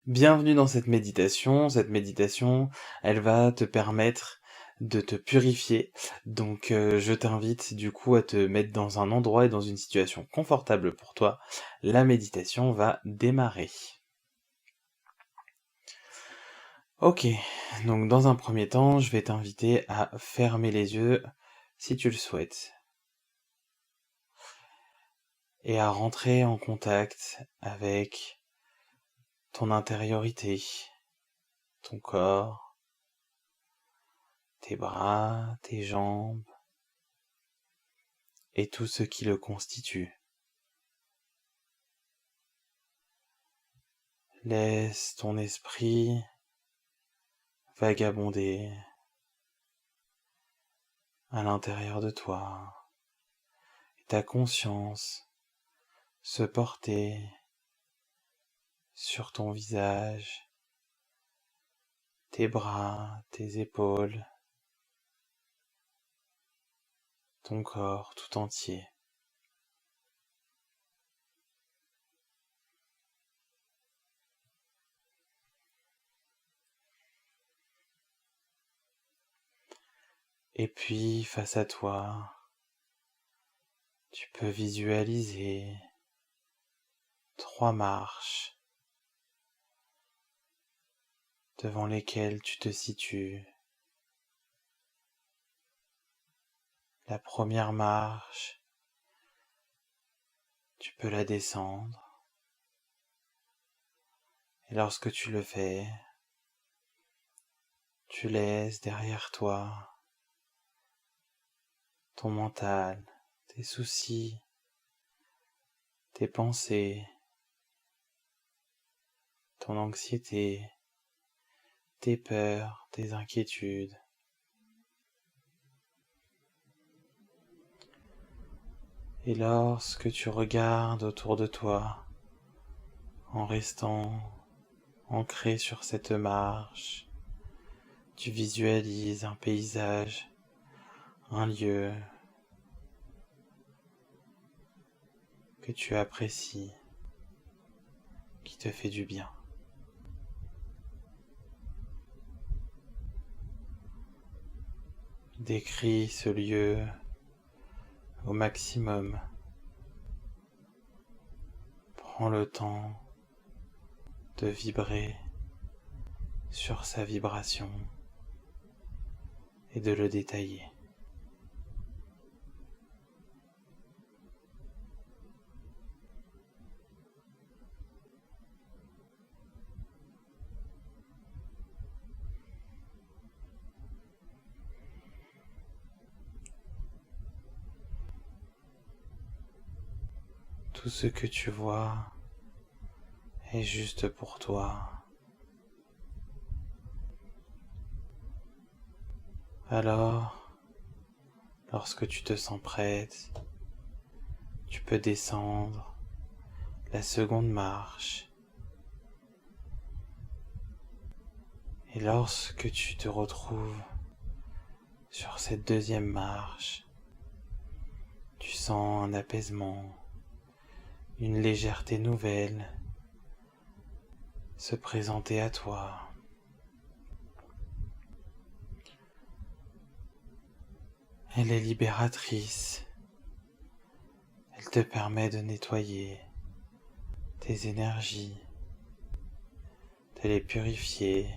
Bienvenue dans cette méditation. Cette méditation, elle va te permettre de te purifier. Donc, je t'invite du coup à te mettre dans un endroit et dans une situation confortable pour toi. La méditation va démarrer. Ok, donc dans un premier temps, je vais t'inviter à fermer les yeux si tu le souhaites et à rentrer en contact avec ton intériorité, ton corps, tes bras, tes jambes et tout ce qui le constitue. Laisse ton esprit vagabonder à l'intérieur de toi et ta conscience se porter sur ton visage, tes bras, tes épaules, ton corps tout entier. Et puis, face à toi, tu peux visualiser 3 marches devant lesquelles tu te situes. La première marche, tu peux la descendre. Et lorsque tu le fais, tu laisses derrière toi ton mental, tes soucis, tes pensées, ton anxiété, tes peurs, tes inquiétudes. Et lorsque tu regardes autour de toi, en restant ancré sur cette marche, tu visualises un paysage, un lieu que tu apprécies, qui te fait du bien. Décris ce lieu au maximum. Prends le temps de vibrer sur sa vibration et de le détailler. Tout ce que tu vois est juste pour toi. Alors, lorsque tu te sens prête, tu peux descendre la seconde marche. Et lorsque tu te retrouves sur cette deuxième marche, tu sens un apaisement, une légèreté nouvelle se présenter à toi. Elle est libératrice. Elle te permet de nettoyer tes énergies, de les purifier,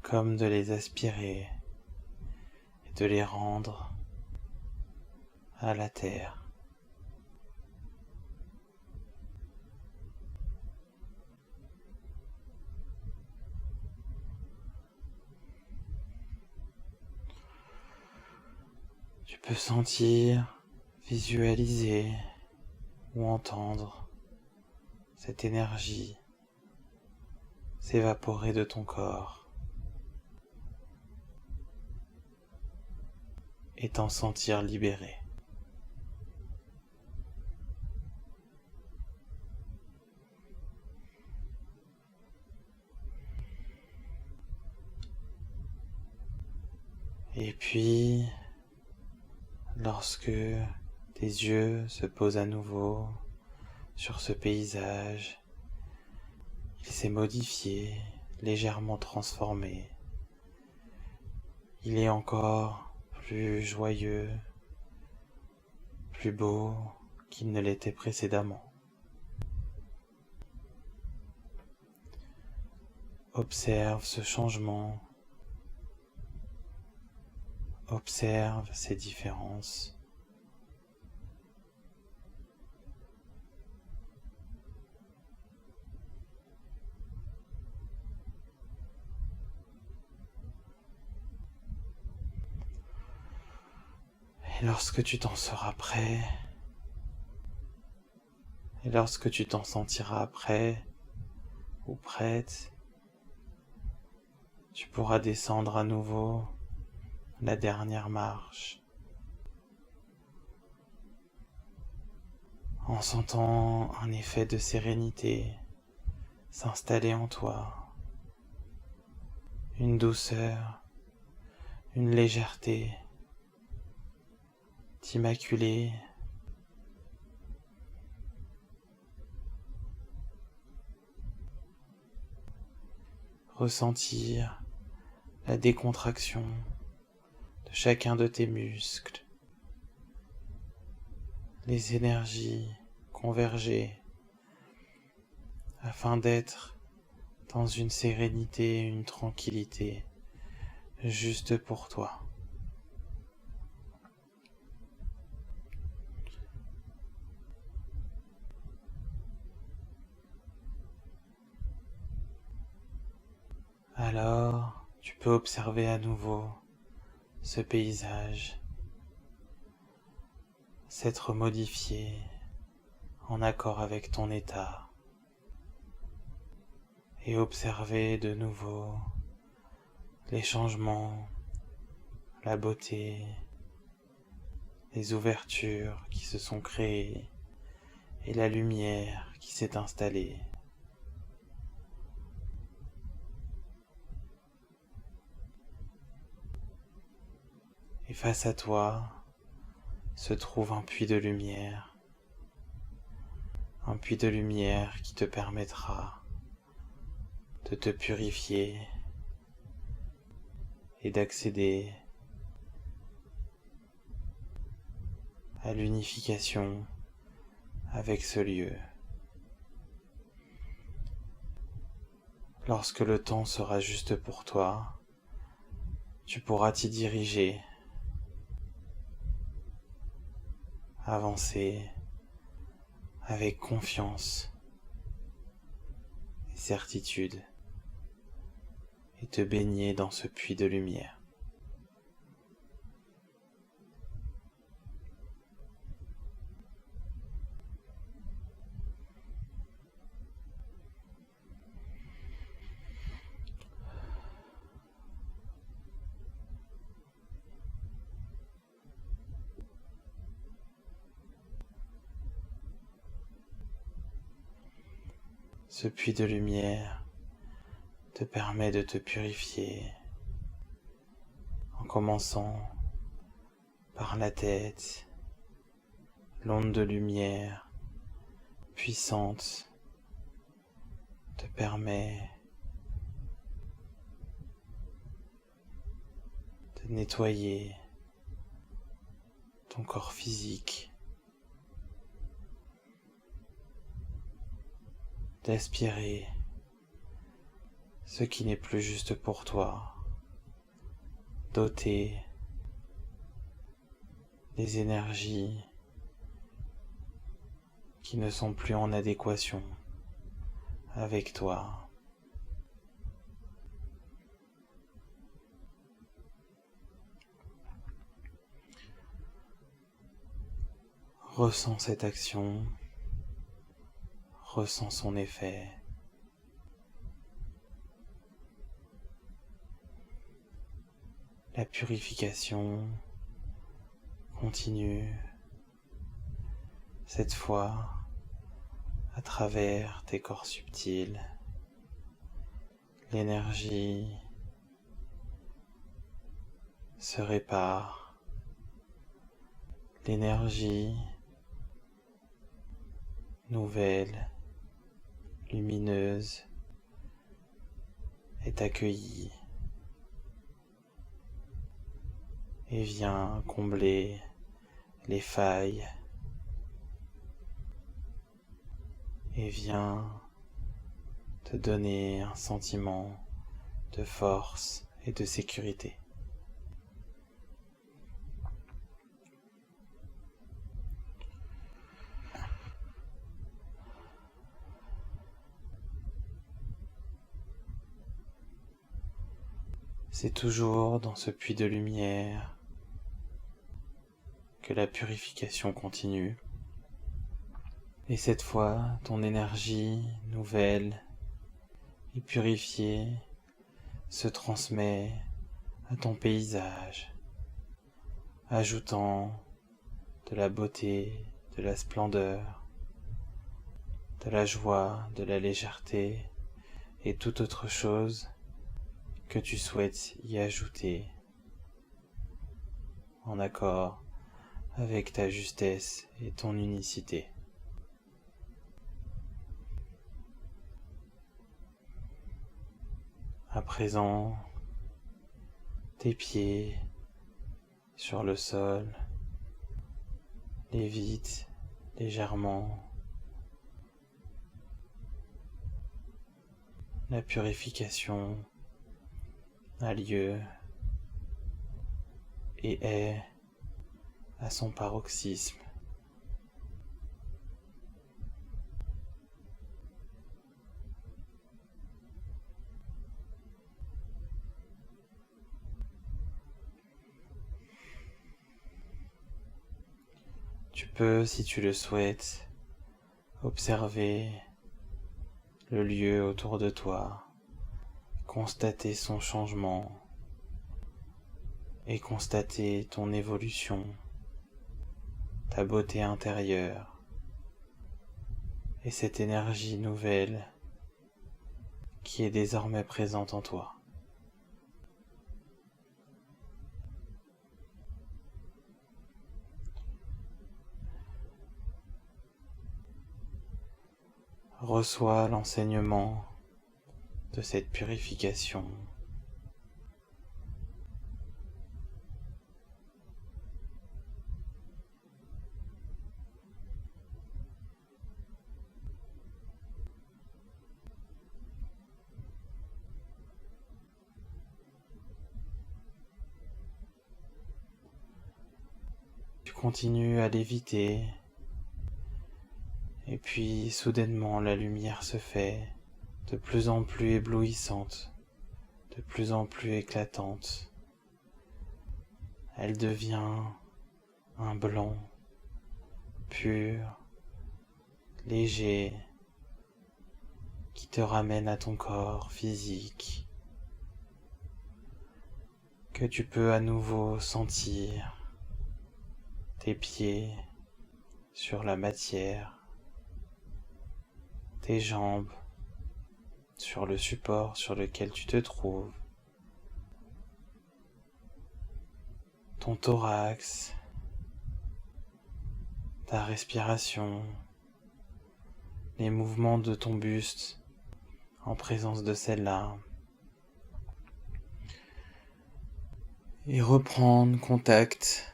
comme de les aspirer et de les rendre à la terre. Tu peux sentir, visualiser ou entendre cette énergie s'évaporer de ton corps et t'en sentir libéré. Et puis, lorsque tes yeux se posent à nouveau sur ce paysage. Il s'est modifié, légèrement transformé. Il est encore plus joyeux, plus beau qu'il ne l'était précédemment. Observe ce changement, observe ces différences. Et lorsque tu t'en seras prêt, et lorsque tu t'en sentiras prêt ou prête, tu pourras descendre à nouveau la dernière marche en sentant un effet de sérénité s'installer en toi, une douceur, une légèreté, t'immaculer, ressentir la décontraction de chacun de tes muscles, les énergies converger afin d'être dans une sérénité, une tranquillité juste pour toi. Alors, tu peux observer à nouveau ce paysage, s'être modifié en accord avec ton état, et observer de nouveau les changements, la beauté, les ouvertures qui se sont créées et la lumière qui s'est installée. Et face à toi se trouve un puits de lumière qui te permettra de te purifier et d'accéder à l'unification avec ce lieu. Lorsque le temps sera juste pour toi, tu pourras t'y diriger, avancer avec confiance et certitude et te baigner dans ce puits de lumière. Ce puits de lumière te permet de te purifier en commençant par la tête. L'onde de lumière puissante te permet de nettoyer ton corps physique, d'aspirer ce qui n'est plus juste pour toi, d'ôter les énergies qui ne sont plus en adéquation avec toi. Ressens cette action, ressens son effet. La purification continue, cette fois à travers tes corps subtils. L'énergie se répare, l'énergie nouvelle, lumineuse est accueillie et vient combler les failles et vient te donner un sentiment de force et de sécurité. C'est toujours dans ce puits de lumière que la purification continue. Et cette fois, ton énergie nouvelle et purifiée se transmet à ton paysage, ajoutant de la beauté, de la splendeur, de la joie, de la légèreté et toute autre chose que tu souhaites y ajouter en accord avec ta justesse et ton unicité. À présent, tes pieds sur le sol lévitent légèrement. La purification a lieu et est à son paroxysme. Tu peux, si tu le souhaites, observer le lieu autour de toi, constater son changement et constater ton évolution, ta beauté intérieure et cette énergie nouvelle qui est désormais présente en toi. Reçois l'enseignement de cette purification. Tu continues à léviter, et puis soudainement la lumière se fait de plus en plus éblouissante, de plus en plus éclatante. Elle devient un blanc pur, léger, qui te ramène à ton corps physique, que tu peux à nouveau sentir tes pieds sur la matière, tes jambes sur le support sur lequel tu te trouves, ton thorax, ta respiration, les mouvements de ton buste en présence de celle-là, et reprendre contact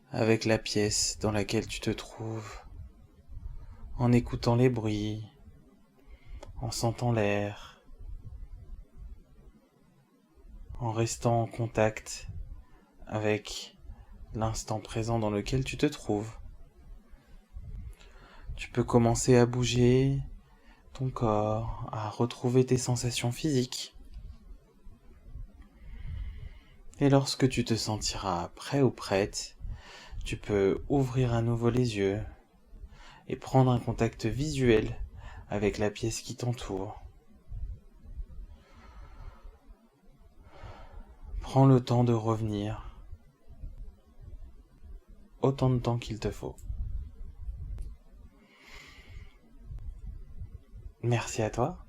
avec la pièce dans laquelle tu te trouves, en écoutant les bruits, en sentant l'air, en restant en contact avec l'instant présent dans lequel tu te trouves. Tu peux commencer à bouger ton corps, à retrouver tes sensations physiques. Et lorsque tu te sentiras prêt ou prête, tu peux ouvrir à nouveau les yeux et prendre un contact visuel avec la pièce qui t'entoure. Prends le temps de revenir, autant de temps qu'il te faut. Merci à toi.